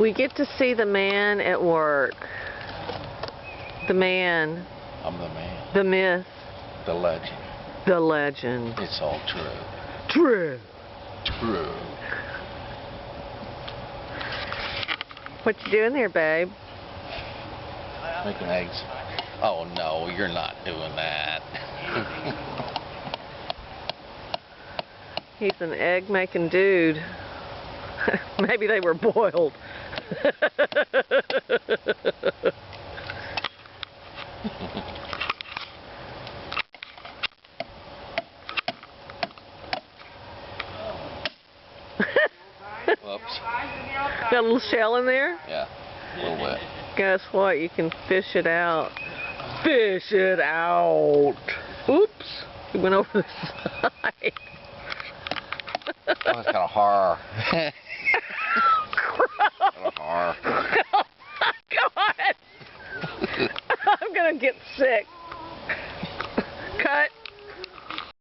We get to see the man at work. The man. I'm the man. The myth. The legend. The legend. It's all true. True. True. What you doing there, babe? Making eggs. Oh no, you're not doing that. He's an egg-making dude. Maybe they were boiled. Whoops. Got a little shell in there? Yeah, a little bit. Guess what? You can fish it out. Fish it out! Oops! It went over the side. That was kind of horror. Kind of horror. God! I'm gonna get sick.